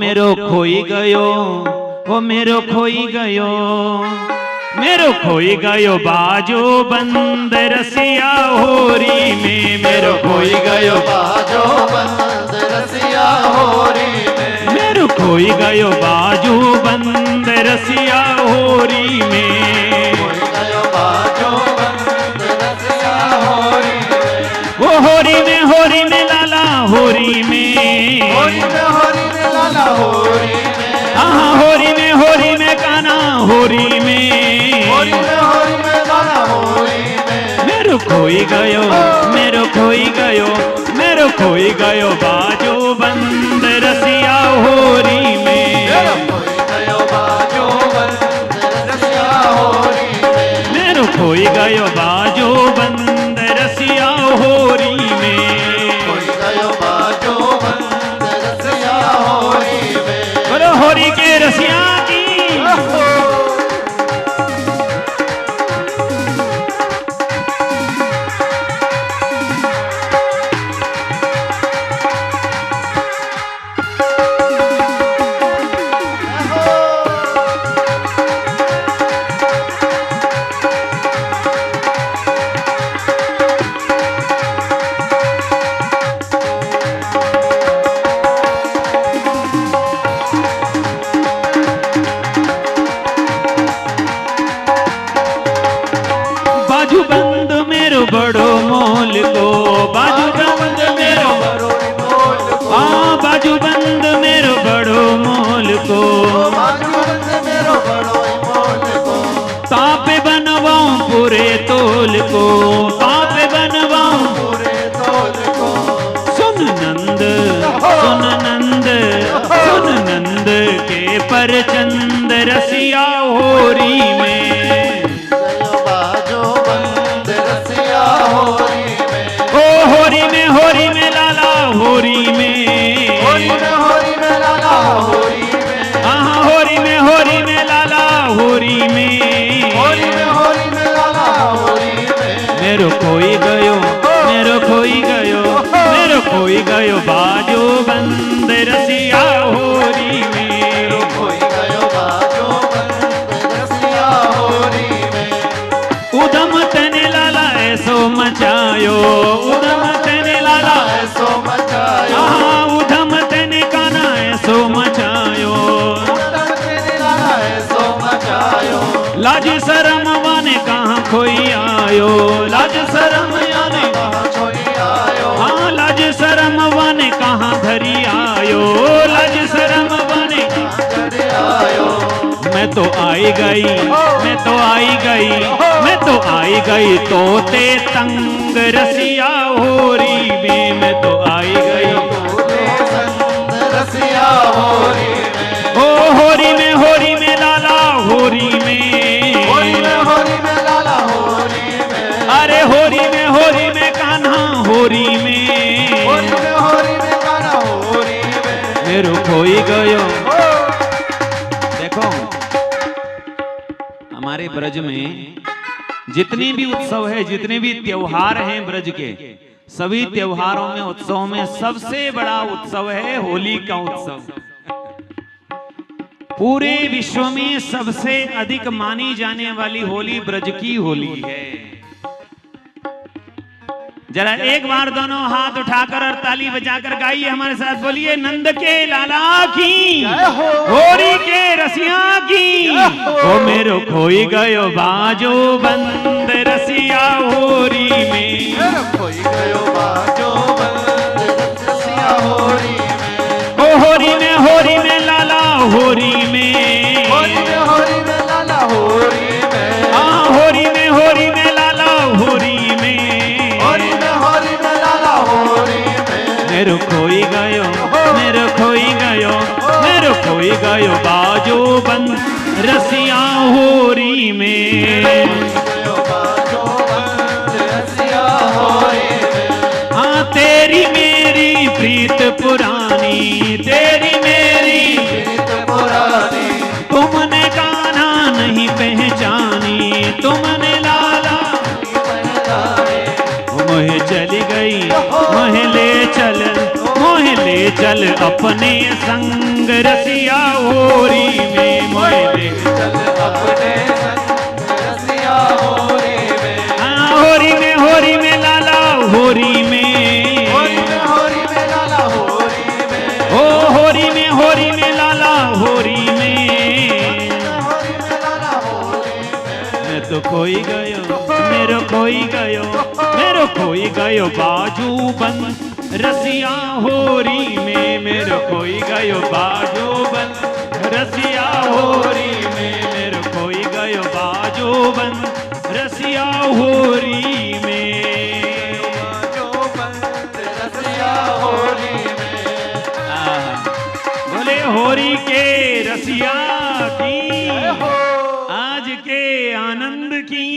मेरो खोई गयो, ओ मेरो खोई गयो, मेरो खोई गयो बाजो बंद रसिया होरी में, मेरो खोई गयो बाजो बंद रसिया होरी में, मेरो खोई गयो बाजो बंद रसिया होरी में, खोई गयो बाजो बंद रसिया होरी में, वो होरी में लाला होरी में, होरी में लाला होरी में, हाँ होरी में काना होरी में, होरी में लाला होरी में, मेरो खोई गयो, मेरो खोई गयो, मेरो खोई गयो बाजो बंद रसिया होरी में, खोई गयो बाजो बंद रसिया होरी में, मेरो खोई गयो बाजो बंद रसिया होरी में, खोई गयो बाजो बंद रसिया होरी में, बोलो होरी के रसिया की। बाजू बंद मेरो बड़ो मोल को, बाजू बंद मेरो बड़ो मोल को, हाँ बाजू बंद मेरो बड़ो मोल को, बाजू बंद मेरो बड़ो मोल को, तापे बनवाऊं पूरे तोल को, तापे बनवाऊं पूरे तोल को, सुन नंद, सुन नंद, सुन नंद के परचंद रसिया होरी में, गयो बाजो बंद रसिया होरी में, होरी में लाला होरी में, होरी में लाला होरी में, हाँ होरी में लाला होरी में, होरी में लाला होरी में, मेरो खोई गयो, मेरो खोई गयो, मेरो खोई गयो बाजो बंद रसिया होरी में, खोई गयो बाजो बंद रसिया होरी में, उधम तने लाला ऐसो मचायो, उधम तने लाला ऐसो मचायो, हाँ उधम तने काना ऐसो मचायो, उधम तेरे लाला ऐसो मचायो, लाज शरम वाने कहाँ खोई आयो, लाज शरम याने कहाँ छोड़ी आयो, हाँ लाज शरम वाने कहाँ धरी आयो, लाज शरम वाने चढ़े आयो, मैं तो आई गई, मैं तो आई गई, मैं तो आई गई तोते तंग रसिया होरी में, मैं तो आई गई, तोते संग रसिया होरी में, ओ होरी में लाला होरी में, होरी में लाला होरी में, अरे होरी में कान्हा होरी में, होरी में गाना होरी में, मेरो खोई गयो। देखो हमारे ब्रज में जितनी भी उत्सव है, जितने भी त्योहार हैं ब्रज के, सभी त्योहारों में, उत्सवों में सबसे बड़ा उत्सव है होली का उत्सव। पूरे विश्व में सबसे अधिक मानी जाने वाली होली ब्रज की होली है। जरा एक बार दोनों हाथ उठाकर और ताली बजाकर गाइए हमारे साथ, बोलिए नंद के लाला की, होरी के रसिया की, ओ मेरो खोई गयो बाजो बंद रसिया होरी में, खोई गयो बाजो बंद रसिया होरी में, ओ होरी में लाला होरी में, होरी में लाला होरी में, हाँ होरी में लाला होरी में, होरी में लाला होरी में, मेरो खोई गयो, मेरो खोई गयो, मेरो खोई गयो बाजो बंद रसिया होरी में, गयो बाजो बंद रसिया होरी में, हाँ तेरी मेरी प्रीत पुरानी, तेरी मेरी प्रीत पुरानी, तुमने कान्हा नहीं पहचानी, तुमने लाला मोहे चली गई, मोहे ले चल अपने संग संग रसिया होरी में मोए ले चल अपने संग रसिया होरी में। हाँ, होरी में लाला होरी में, होरी में लाला होरी में। ओ होरी में लाला होरी में, लाला होरी में। मैं तो खोई गयो मेरो खोई गयो बाजू बन रसिया होरी में, मेरो खोई गयो बाजू बन रसिया होरी में, मेरो खोई गयो बाजू बन रसिया होरी में। जो बंद रसिया होरी में। बोले होरी के रसिया की, आज के आनंद की।